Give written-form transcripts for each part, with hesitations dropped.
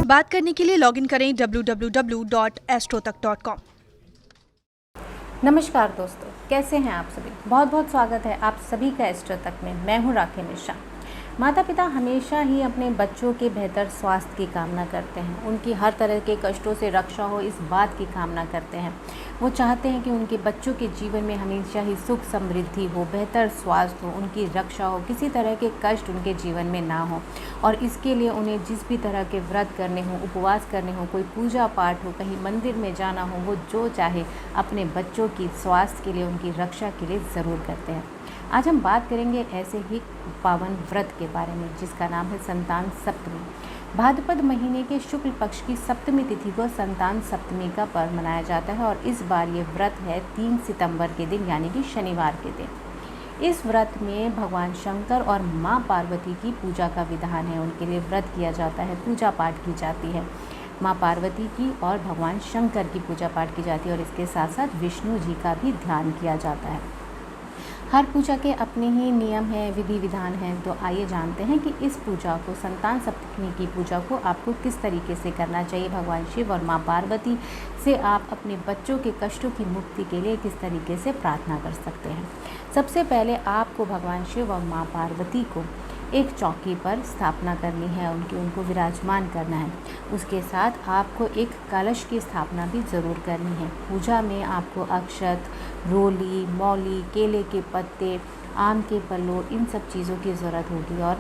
बात करने के लिए लॉगिन करें www.astrotak.com। नमस्कार दोस्तों, कैसे हैं आप सभी। बहुत बहुत स्वागत है आप सभी का एस्ट्रो तक में। मैं हूं राखी मिश्रा। माता पिता हमेशा ही अपने बच्चों के बेहतर स्वास्थ्य की कामना करते हैं, उनकी हर तरह के कष्टों से रक्षा हो इस बात की कामना करते हैं। वो चाहते हैं कि उनके बच्चों के जीवन में हमेशा ही सुख समृद्धि हो, बेहतर स्वास्थ्य हो, उनकी रक्षा हो, किसी तरह के कष्ट उनके जीवन में ना हो। और इसके लिए उन्हें जिस भी तरह के व्रत करने हों, उपवास करने हों, कोई पूजा पाठ हो, कहीं मंदिर में जाना हो, वो जो चाहे अपने बच्चों की स्वास्थ्य के लिए, उनकी रक्षा के लिए ज़रूर करते हैं। आज हम बात करेंगे ऐसे ही पावन व्रत के बारे में जिसका नाम है संतान सप्तमी। भाद्रपद महीने के शुक्ल पक्ष की सप्तमी तिथि को संतान सप्तमी का पर्व मनाया जाता है और इस बार ये व्रत है 3 सितंबर के दिन, यानी कि शनिवार के दिन। इस व्रत में भगवान शंकर और माँ पार्वती की पूजा का विधान है। उनके लिए व्रत किया जाता है, पूजा पाठ की जाती है। माँ पार्वती की और भगवान शंकर की पूजा पाठ की जाती है और इसके साथ साथ विष्णु जी का भी ध्यान किया जाता है। हर पूजा के अपने ही नियम हैं, विधि विधान हैं। तो आइए जानते हैं कि इस पूजा को, संतान सप्तमी की पूजा को आपको किस तरीके से करना चाहिए। भगवान शिव और माँ पार्वती से आप अपने बच्चों के कष्टों की मुक्ति के लिए किस तरीके से प्रार्थना कर सकते हैं। सबसे पहले आपको भगवान शिव और माँ पार्वती को एक चौकी पर स्थापना करनी है, उनको विराजमान करना है। उसके साथ आपको एक कलश की स्थापना भी ज़रूर करनी है। पूजा में आपको अक्षत, रोली, मौली, केले के पत्ते, आम के पल्लों, इन सब चीज़ों की ज़रूरत होगी और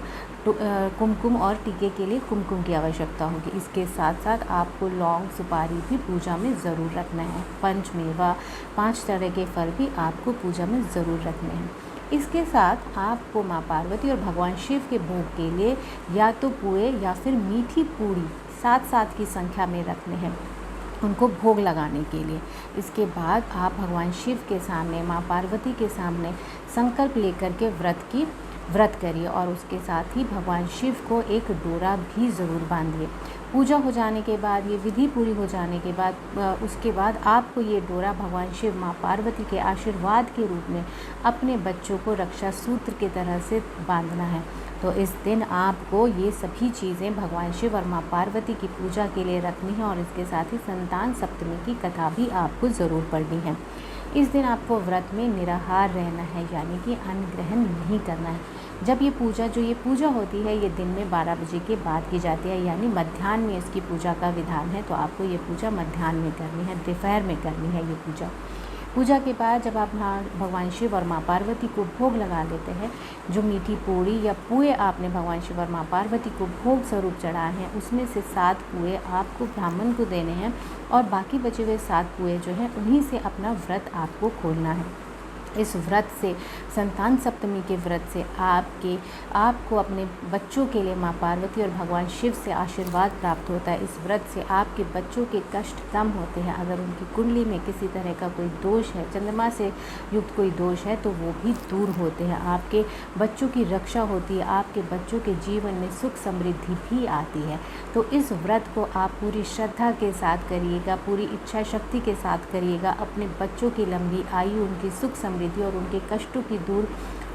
कुमकुम और टीके के लिए कुमकुम की आवश्यकता होगी। इसके साथ साथ आपको लौंग, सुपारी भी पूजा में ज़रूर रखना है। पंचमेवा, 5 तरह के फल भी आपको पूजा में ज़रूर रखने हैं। इसके साथ आपको माँ पार्वती और भगवान शिव के भोग के लिए या तो पुए या फिर मीठी पूड़ी 7-7 की संख्या में रखने हैं, उनको भोग लगाने के लिए। इसके बाद आप भगवान शिव के सामने, माँ पार्वती के सामने संकल्प लेकर के व्रत करिए और उसके साथ ही भगवान शिव को एक डोरा भी ज़रूर बांधिए। पूजा हो जाने के बाद, ये विधि पूरी हो जाने के बाद, उसके बाद आपको ये डोरा भगवान शिव, माँ पार्वती के आशीर्वाद के रूप में अपने बच्चों को रक्षा सूत्र की तरह से बांधना है। तो इस दिन आपको ये सभी चीज़ें भगवान शिव और माँ पार्वती की पूजा के लिए रखनी है और इसके साथ ही संतान सप्तमी की कथा भी आपको ज़रूर पढ़नी है। इस दिन आपको व्रत में निराहार रहना है, यानी कि अन्न ग्रहण नहीं करना है। जब ये पूजा होती है, ये दिन में 12 बजे के बाद की जाती है, यानी मध्याह्न में इसकी पूजा का विधान है। तो आपको ये पूजा मध्याह्न में करनी है, दोपहर में करनी है ये पूजा। पूजा के बाद जब आप भगवान शिव और माँ पार्वती को भोग लगा लेते हैं, जो मीठी पूड़ी या पुए आपने भगवान शिव और माँ पार्वती को भोग स्वरूप चढ़ाए हैं, उसमें से 7 पुए आपको ब्राह्मण को देने हैं और बाकी बचे हुए 7 पुए जो हैं उन्हीं से अपना व्रत आपको खोलना है। इस व्रत से, संतान सप्तमी के व्रत से आपको अपने बच्चों के लिए माँ पार्वती और भगवान शिव से आशीर्वाद प्राप्त होता है। इस व्रत से आपके बच्चों के कष्ट कम होते हैं। अगर उनकी कुंडली में किसी तरह का कोई दोष है, चंद्रमा से युक्त कोई दोष है, तो वो भी दूर होते हैं। आपके बच्चों की रक्षा होती है, आपके बच्चों के जीवन में सुख समृद्धि भी आती है। तो इस व्रत को आप पूरी श्रद्धा के साथ करिएगा, पूरी इच्छा शक्ति के साथ करिएगा। अपने बच्चों की लंबी आयु, उनकी सुख समृद्धि और उनके कष्टों की दूर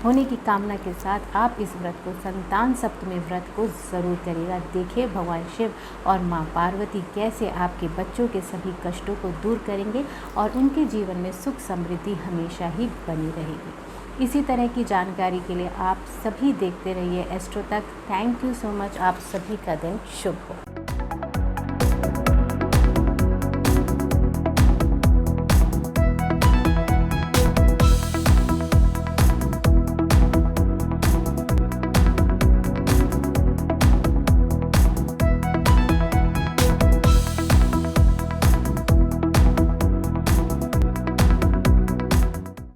होने की कामना के साथ आप इस व्रत को, संतान सप्तमी व्रत को ज़रूर करिएगा। देखिए भगवान शिव और माँ पार्वती कैसे आपके बच्चों के सभी कष्टों को दूर करेंगे और उनके जीवन में सुख समृद्धि हमेशा ही बनी रहेगी। इसी तरह की जानकारी के लिए आप सभी देखते रहिए एस्ट्रो तक। Thank you so much. आप सभी का दिन शुभ हो।